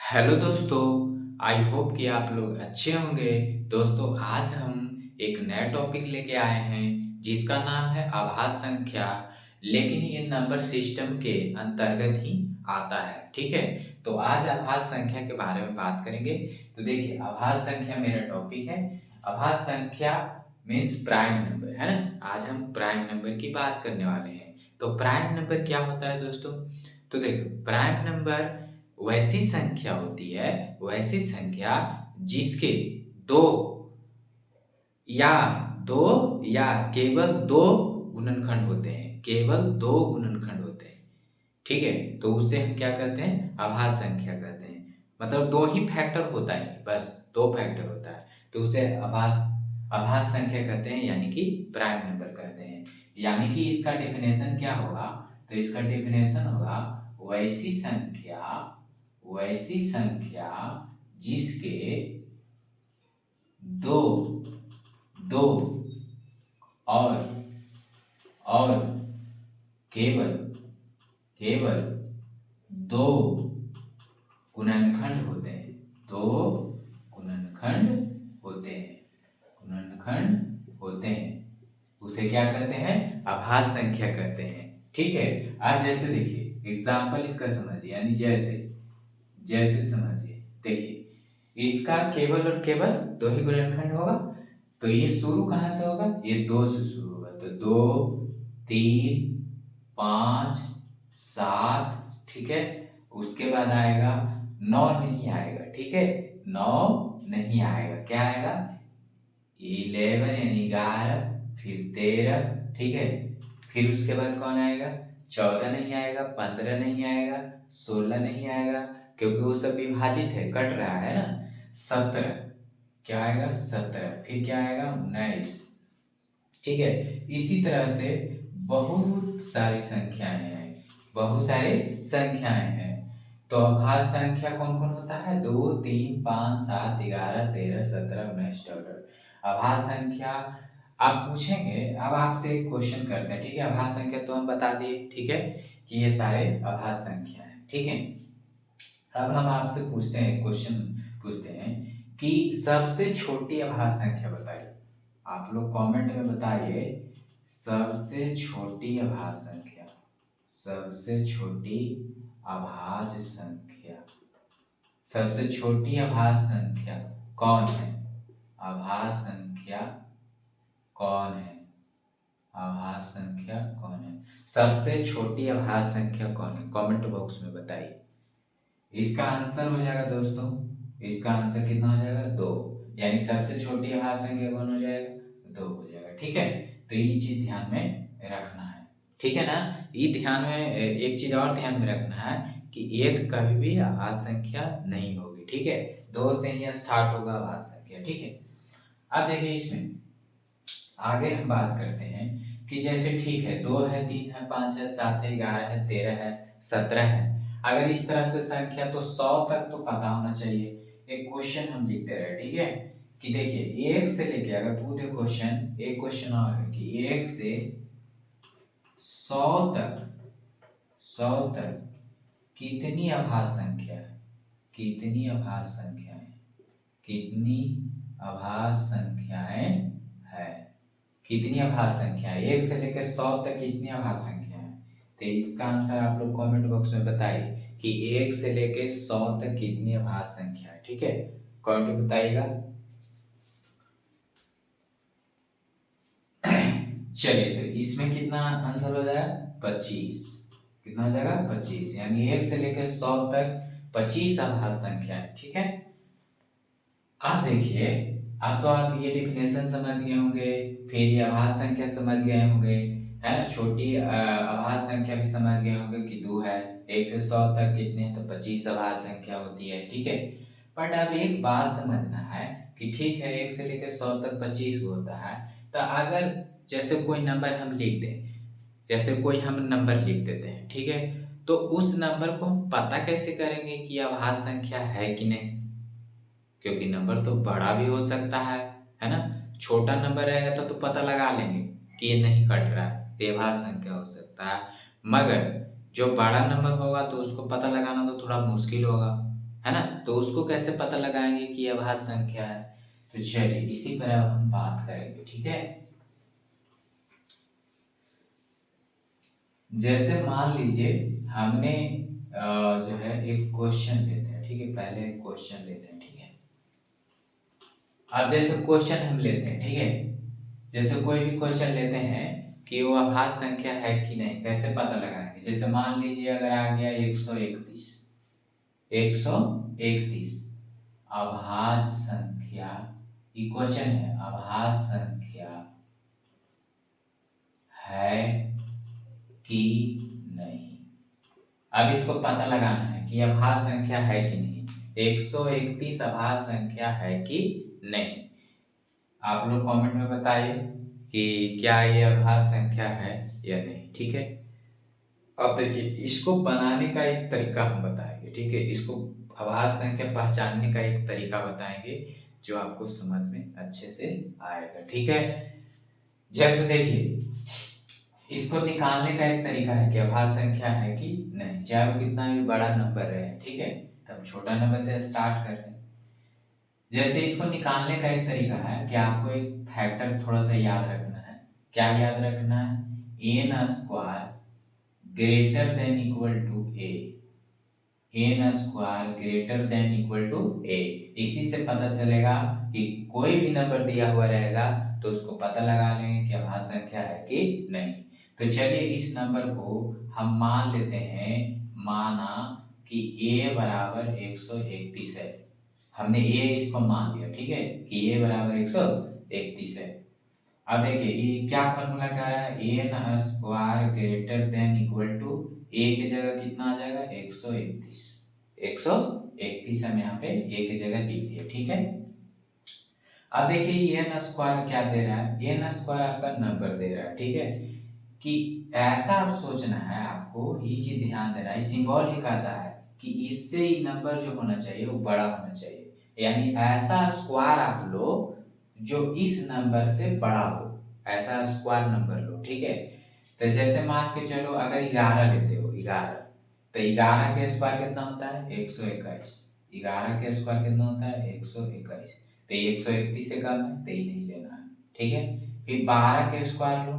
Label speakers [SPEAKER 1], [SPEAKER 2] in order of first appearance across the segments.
[SPEAKER 1] Hello दोस्तों, I hope कि आप लोग अच्छे होंगे। दोस्तों, आज हम एक नया टॉपिक लेके आए हैं जिसका नाम है आभास संख्या। लेकिन ये नंबर सिस्टम के अंतर्गत ही आता है, ठीक है। तो आज आभास संख्या के बारे में बात करेंगे। तो देखिए, आभास संख्या मेरा टॉपिक है। आभास संख्या मीन्स प्राइम नंबर, है ना। आज हम प्राइम नंबर की बात करने वाले हैं। तो प्राइम नंबर क्या होता है दोस्तों? तो देखो, प्राइम नंबर वैसी संख्या होती है, वैसी संख्या जिसके दो या दो या केवल दो गुणनखंड होते हैं, केवल दो गुणनखंड होते हैं, ठीक है। तो उसे हम क्या कहते हैं? आभास संख्या कहते हैं। मतलब दो ही फैक्टर होता है, बस दो फैक्टर होता है, तो उसे आभास आभास संख्या कहते हैं, यानी कि प्राइम नंबर कहते हैं। यानी कि इसका डेफिनेशन क्या होगा? तो इसका डेफिनेशन होगा वैसी संख्या जिसके दो दो और और केवल केवल दो गुणनखंड होते हैं, दो गुणनखंड होते हैं, गुणनखंड होते हैं, उसे क्या कहते हैं? आभास संख्या कहते हैं, ठीक है। आप जैसे देखिए, एग्जाम्पल इसका समझिए, यानी जैसे जैसे समझिए, देखिए इसका केवल और केवल दो ही गुणनखंड होगा। तो ये शुरू कहाँ से होगा? ये दो से शुरू होगा, तो दो, तीन, पाँच, सात, ठीक है। उसके बाद आएगा नौ, नहीं आएगा, ठीक है। नौ नहीं आएगा, क्या आएगा? 11 यानी 11, फिर 13, ठीक है। फिर उसके बाद कौन आएगा? 14 नहीं आएगा, 15 नहीं आएगा, 16 नहीं आएगा, क्योंकि वो सब विभाजित है, कट रहा है ना। 17, क्या आएगा? 17, फिर क्या आएगा? 19, ठीक है। इसी तरह से बहुत सारी संख्याएं हैं, बहुत सारी संख्याएं हैं। तो अभाज्य संख्या कौन कौन होता है? 2, 3, 5, 7, 11, 13, 17, 19, 18। अभाज्य संख्या आप पूछेंगे। अब आपसे एक क्वेश्चन करते हैं, ठीक है। अभाज्य संख्या तो हम बता दिए, ठीक है, कि ये सारे अभाज्य संख्या है, ठीक है। अब हम आपसे पूछते हैं, क्वेश्चन पूछते हैं कि सबसे छोटी अभाज्य संख्या बताइए। आप लोग कमेंट में बताइए, सबसे छोटी अभाज्य संख्या, सबसे छोटी अभाज्य संख्या, सबसे छोटी अभाज्य संख्या कौन है? अभाज्य संख्या कौन है? अभाज्य संख्या कौन है? सबसे छोटी अभाज्य संख्या कौन है? कमेंट बॉक्स में बताइए। इसका आंसर हो जाएगा दोस्तों, इसका आंसर कितना हो जाएगा? 2, यानी सबसे छोटी अभाज्य संख्या कौन हो जाएगा? 2 हो जाएगा, ठीक है। तो ये चीज ध्यान में रखना है, ठीक है ना। ये ध्यान में एक चीज और ध्यान में रखना है कि एक कभी भी अभाज्य संख्या नहीं होगी, ठीक है। 2 से ही स्टार्ट होगा अभाज्य संख्या, ठीक है। अब देखिए, इसमें आगे हम बात करते हैं कि जैसे ठीक है, 2 है, 3 है, 5 है, 7 है, 11 है, 13 है, 17 है। अगर इस तरह से संख्या, तो 100 तक तो पता होना चाहिए। एक क्वेश्चन हम लिखते रहे, ठीक है, कि देखिए 1 से लेके, अगर पूछे क्वेश्चन, एक क्वेश्चन और है कि 1 से 100 तक, 100 तक कितनी अभाज्य संख्या है? कितनी अभाज्य संख्याएं, कितनी अभाज्य संख्याएं है? कितनी अभाज्य संख्या है? 1 से लेकर 100 तक कितनी अभाज्य संख्या है? तो इसका आंसर आप लोग कमेंट बॉक्स में बताइए कि 1 से लेकर 100 तक कितनी अभाज्य संख्या है, ठीक है। कमेंट में बताइएगा। चलिए, तो इसमें कितना आंसर हो जाएगा? 25। कितना हो जाएगा? 25, यानी 1 से लेकर 100 तक 25 अभाज्य संख्या है, ठीक है। आप देखिए, अब तो आप ये डेफिनेशन समझ गए होंगे, फिर ये अभाज्य संख्या समझ गए होंगे, है ना। छोटी अभाज्य संख्या भी समझ गए होंगे कि 2 है। 1 से 100 तक कितने हैं? तो 25 अभाज्य संख्या होती है, ठीक है। बट अब एक बात समझना है कि ठीक है, 1 से लेकर 100 तक 25 होता है। तो अगर जैसे कोई नंबर हम लिख दें, जैसे कोई हम नंबर लिख देते हैं, ठीक है, तो उस नंबर को हम पता कैसे करेंगे कि अभाज्य संख्या है कि नहीं? क्योंकि नंबर तो बड़ा भी हो सकता है ना। छोटा नंबर रहेगा तो पता लगा लेंगे कि ये नहीं कट रहा है, तो ये अभाज्य संख्या हो सकता है। मगर जो बड़ा नंबर होगा तो उसको पता लगाना तो थोड़ा मुश्किल होगा, है ना। तो उसको कैसे पता लगाएंगे कि अभाज्य संख्या है। तो चलिए इसी पर अब हम बात करेंगे, ठीक है। जैसे मान लीजिए हमने जो है एक क्वेश्चन लेते हैं, ठीक है। पहले एक क्वेश्चन लेते हैं, ठीक है। अब जैसे क्वेश्चन हम लेते हैं, ठीक है। जैसे कोई भी क्वेश्चन लेते हैं कि वो अभाज्य संख्या है कि नहीं, कैसे पता लगाएंगे। जैसे मान लीजिए अगर आ गया 131, 131 अभाज्य संख्या, ये क्वेश्चन है, अभाज्य संख्या है कि नहीं। अब इसको पता लगाना है कि अभाज्य संख्या है कि नहीं। 131 अभाज्य संख्या है कि नहीं। आप लोग कमेंट में बताइए कि क्या ये अभाज्य संख्या है या नहीं, ठीक है। अब देखिए इसको बनाने का एक तरीका हम बताएंगे, ठीक है। इसको अभाज्य संख्या पहचानने का एक तरीका बताएंगे जो आपको समझ में अच्छे से आएगा, ठीक है। जैसे देखिए इसको निकालने का एक तरीका है कि अभाज्य संख्या है कि नहीं, चाहे वो कितना भी बड़ा नंबर रहे, ठीक है। तब छोटा नंबर से स्टार्ट कर रहे हैं। जैसे इसको निकालने का एक तरीका है कि आपको एक फैक्टर थोड़ा सा याद रखना है। क्या याद रखना है, N square greater than equal to A, N square greater than equal to A. इसी से पता चलेगा कि कोई भी नंबर दिया हुआ रहेगा तो उसको पता लगा लेंगे कि अभाज्य संख्या है कि नहीं। तो चलिए इस नंबर को हम मान लेते हैं, माना कि a बराबर 131 है। हमने a इसको मान लिया, ठीक है, कि a बराबर 131 है। अब देखिए ये क्या फॉर्मूला कह रहा है, N square greater than equal to A की जगह कितना आ जाएगा 131, 131 हम यहाँ पे ए की जगह लिख दिए, ठीक है। अब देखिए एन स्क्वायर क्या दे रहा है, एन स्क्वायर आपका नंबर दे रहा है, ठीक है। कि ऐसा आप सोचना है, आपको ये चीज ध्यान देना है, सिंबल ही कहता है कि इससे ही नंबर जो होना चाहिए वो बड़ा होना चाहिए। यानी ऐसा स्क्वायर आप लो जो इस नंबर से बड़ा हो, ऐसा स्क्वायर नंबर लो, ठीक है। तो जैसे मान के चलो अगर 11 लेते हो, 11, तो 11 के स्क्वायर कितना होता है 121, 11 के स्क्वायर कितना होता है 121। तो 131 से कम है तो ये नहीं लेना है, ठीक है। फिर 12 के स्क्वायर लो,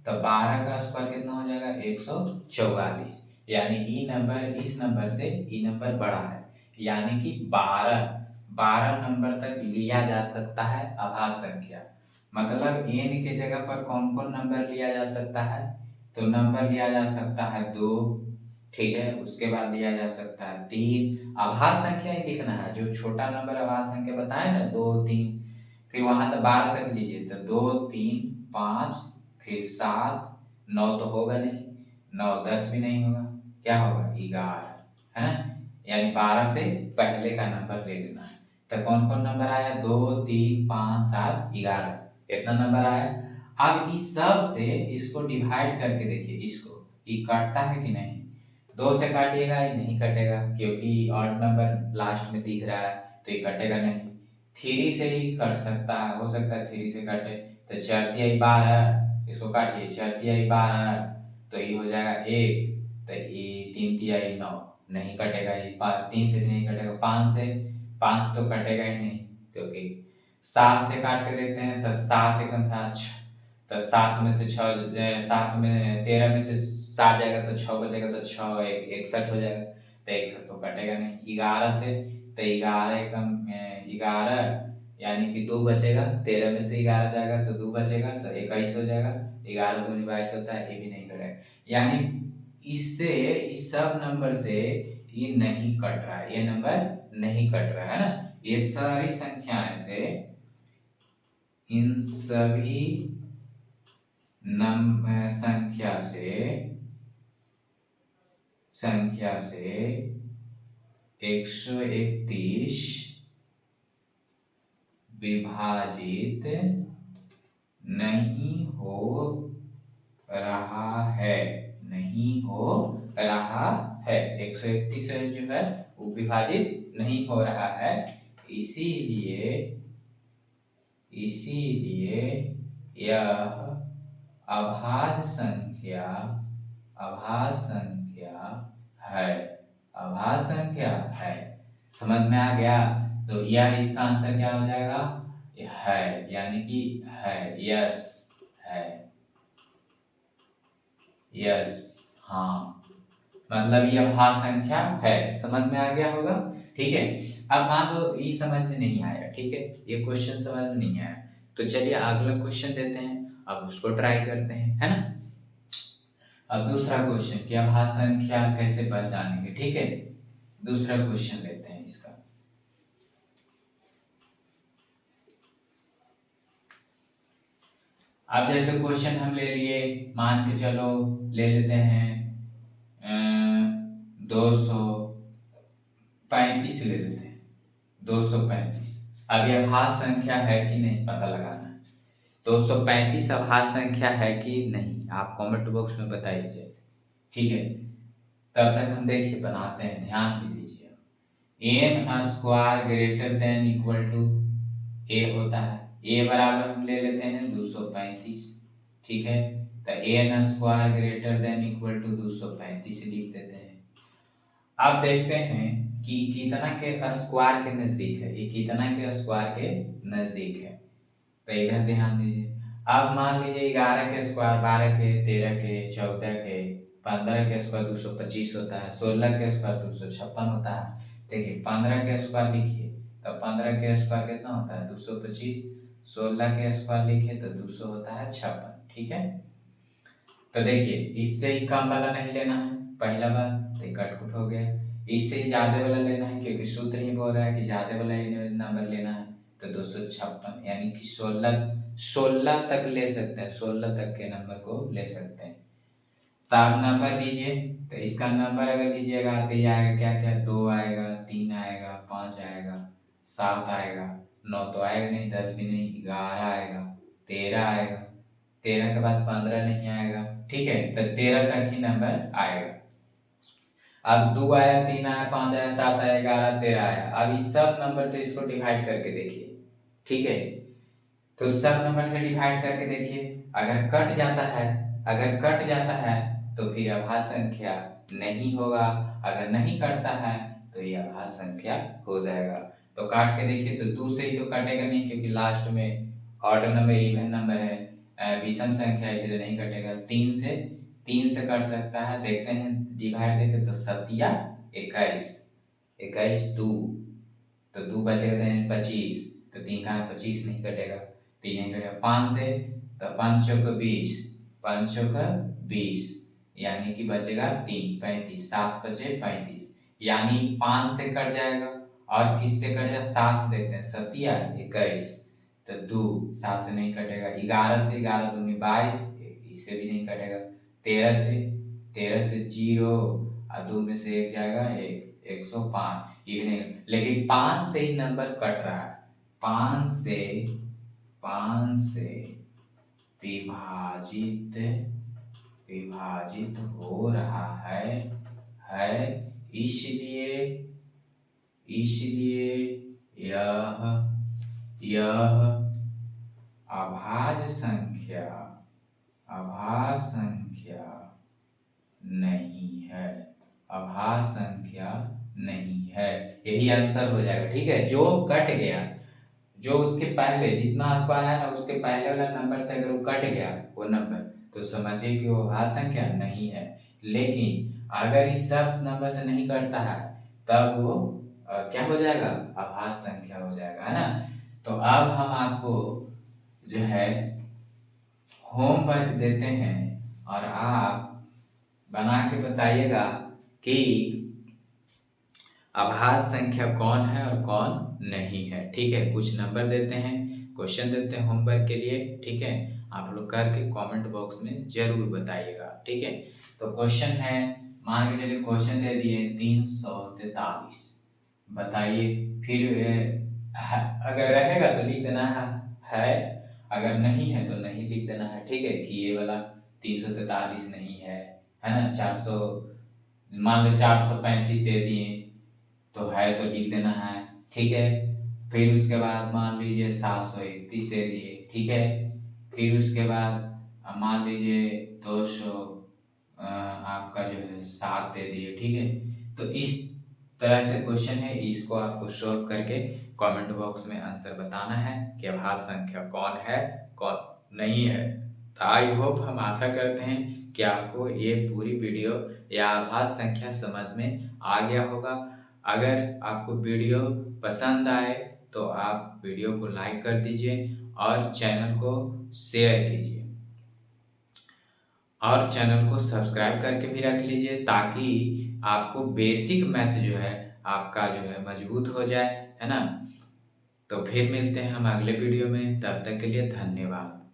[SPEAKER 1] तो 12 का स्क्वायर कितना हो जाएगा 144। यानी ई नंबर इस नंबर से ई नंबर बड़ा है, यानी कि 12 नंबर तक लिया जा सकता है अभाज्य संख्या। मतलब एन के जगह पर कौन कौन नंबर लिया जा सकता है, तो नंबर लिया जा सकता है 2, ठीक है। उसके बाद लिया जा सकता है 3, अभाज्य संख्या ही लिखना है, जो छोटा नंबर अभाज्य संख्या बताए ना 2 3, फिर वहां तक 12 तक लीजिए, तो 2 3 5, फिर 7 9 तो होगा नहीं, 9 10 भी नहीं होगा, क्या होगा 11, है ना। यानी 12 से पहले का नंबर ले लेना है। तो कौन कौन नंबर आया 2 3 5 7 11, इतना नंबर आया। अब इस सब से इसको डिवाइड करके देखिए, इसको ये कटता है कि नहीं, 2 से काटिएगा ये नहीं कटेगा क्योंकि ऑड नंबर लास्ट में दिख रहा है, तो ये कटेगा नहीं। 3 से ही कट सकता है, हो सकता है 3 से कटे। तो 4 तिहाई 12, इसको काटिए 4 तिहाई 12, तो ये हो जाएगा 1, तो ये 3 तिहाई 9, नहीं कटेगा ये, 3 से भी नहीं कटेगा, 5 से, 5 तो कटेगा ही नहीं क्योंकि 7 से काट के देखते हैं, तो 7 एकम 7, तो 7 में से 6, 7 में 13 में से 7 जाएगा तो 6 बचेगा, तो 6 61 हो जाएगा, तो 61 तो कटेगा नहीं। 11 से, तो 11 एकम 11, यानी कि 2 बचेगा, 13 में से 11 जाएगा तो 2 बचेगा, तो 21 हो जाएगा। 11 दूनी 22 होता है, ये भी नहीं कटेगा। यानी इससे इस सब नंबर से ये नहीं कट रहा है, ये नंबर नहीं कट रहा है ना। ये सारी संख्याएं से, इन सभी संख्या से 131 विभाजित नहीं हो रहा है, नहीं हो रहा है। 131 जो है वो विभाजित नहीं हो रहा है, इसीलिए यह अभाज्य संख्या है, अभाज्य संख्या है। समझ में आ गया? तो यह इसका आंसर क्या हो जाएगा? है, यानी कि है, यस है, यस, हाँ, मतलब यह भाज्य संख्या है। समझ में आ गया होगा? ठीक है। अब मान लो ये समझ में नहीं आया, ठीक है, ये क्वेश्चन समझ में नहीं आया, तो चलिए अगला क्वेश्चन देते हैं, अब उसको ट्राई करते हैं, है ना। अब दूसरा क्वेश्चन, क्या भाज्य संख्या कैसे पहचानेंगे, ठीक है। दूसरा क्वेश्चन लेते हैं इसका। अब जैसे क्वेश्चन हम ले लिए, मान के चलो ले लेते हैं 235 ले लेते हैं, 235। अब यह भाज्य संख्या है कि नहीं पता लगाना है। 235 अभाज्य संख्या है कि नहीं, आप कमेंट बॉक्स में बताइए, ठीक है। तब तक हम देखिए बनाते हैं, ध्यान दे दीजिए। N square greater than equal to A होता है, ए बराबर हम ले लेते हैं 235, ठीक है। तो n square greater than equal to 235 लिख देते हैं। अब देखते हैं कि कितना के स्क्वायर के नजदीक है, ये कितना के स्क्वायर के नजदीक है, तो इधर ध्यान दीजिए। अब मान लीजिए 11 के स्क्वायर 12 के, 13 के, 14 के, 15 के स्क्वायर 225 होता है, 16 के स्क्वायर 256 होता है। देखिए 15 के स्क्वायर लिखिए तो 15 के स्क्वायर कितना होता है 225, 16 के स्क्वायर लिखिए तो 200 होता है 56, ठीक है। तो देखिए इससे ही कम वाला नहीं लेना है, पहला बार तो कट कुट हो गया। इससे ही ज्यादा वाला लेना है, क्योंकि सूत्र ही बोल रहा है कि ज्यादा वाला नंबर लेना है, तो 256 यानी कि 16 तक ले सकते हैं, 16 तक के नंबर को ले सकते हैं। तो आप नंबर लीजिए, तो इसका नंबर अगर लीजिएगा तो ये आएगा क्या क्या, 2 आएगा, 3 आएगा, 5 आएगा, 7 आएगा, 9 तो आएगा नहीं, 10 भी नहीं, 11 आएगा, 13 आएगा, 13 के बाद 15 नहीं आएगा, ठीक है। तो 13 तक ही नंबर आएगा। अब 2 आया, 3 आया, 5 आया, 7 आया, 11, 13 आया। अब इस सब नंबर से इसको डिवाइड करके देखिए, ठीक है। तो सब नंबर से डिवाइड करके देखिए, अगर कट जाता है, अगर कट जाता है तो फिर अभाज्य संख्या नहीं होगा, अगर नहीं कटता है तो ये अभाज्य संख्या हो जाएगा। तो काट के देखिए तो 2 से ही तो कटेगा नहीं, क्योंकि लास्ट में ऑर्डर नंबर इवन नंबर है, विषम संख्या, इसलिए नहीं कटेगा। 3 से कट सकता है, देखते हैं डिवाइड देते तो 7 या 21, 2 तो 2 बचेगा 25, तो 3 का 25 नहीं कटेगा, 3 नहीं कटेगा। 5 से तो 5 चौक 20, 5 चौक 20, यानी कि बचेगा 3, 35, 7 बचे 35, यानी 5 से कट जाएगा। और किससे कट जाएगा, 7 से देखते हैं, 7 या 21, तो 2 7 से नहीं कटेगा। 11 से 11 दूनी 22, इसे भी नहीं कटेगा। 13 से 0 और 2 में से 1 जाएगा 1, 105, ये भी नहीं। लेकिन 5 से ही नंबर कट रहा है, 5 से विभाजित विभाजित हो रहा है, इसलिए इसलिए यह अभाज्य संख्या नहीं है, अभाज्य संख्या नहीं है, यही आंसर हो जाएगा, ठीक है। जो कट गया, जो उसके पहले जितना स्क्वायर है ना, उसके पहले वाला नंबर से अगर वो कट गया वो नंबर, तो समझिए कि वो अभाज्य संख्या नहीं है। लेकिन अगर इस सब नंबर से नहीं कटता है तब वो क्या हो जाएगा, अभाज्य संख्या हो जाएगा, है ना। तो अब हम आपको जो है होमवर्क देते हैं और आप बना के बताइएगा कि अभाज्य संख्या कौन है और कौन नहीं है, ठीक है। कुछ नंबर देते हैं, क्वेश्चन देते हैं होमवर्क के लिए, ठीक है। आप लोग करके कमेंट बॉक्स में जरूर बताइएगा, ठीक है। तो क्वेश्चन है, मान के चलिए क्वेश्चन दे दिए 343, बताइए। फिर अगर रहेगा तो लिख देना है, अगर नहीं है तो नहीं लिख देना है, ठीक है। कि ये वाला 343 नहीं है ना। 400 मान लो 435 दे दिए तो है तो लिख देना है, ठीक है। फिर उसके बाद मान लीजिए 731 दे दिए, ठीक है। फिर उसके बाद मान लीजिए 200 आपका जो है 7 दे दिए, ठीक है। तो इस तरह से क्वेश्चन है, इसको आपको सॉल्व करके कमेंट बॉक्स में आंसर बताना है कि अभाज्य संख्या कौन है कौन नहीं है। तो आई होप, हम आशा करते हैं कि आपको ये पूरी वीडियो या आभाज्य संख्या समझ में आ गया होगा। अगर आपको वीडियो पसंद आए तो आप वीडियो को लाइक कर दीजिए और चैनल को शेयर कीजिए और चैनल को सब्सक्राइब करके भी रख लीजिए, ताकि आपको बेसिक मैथ जो है आपका जो है मजबूत हो जाए, है ना। तो फिर मिलते हैं हम अगले वीडियो में, तब तक के लिए धन्यवाद।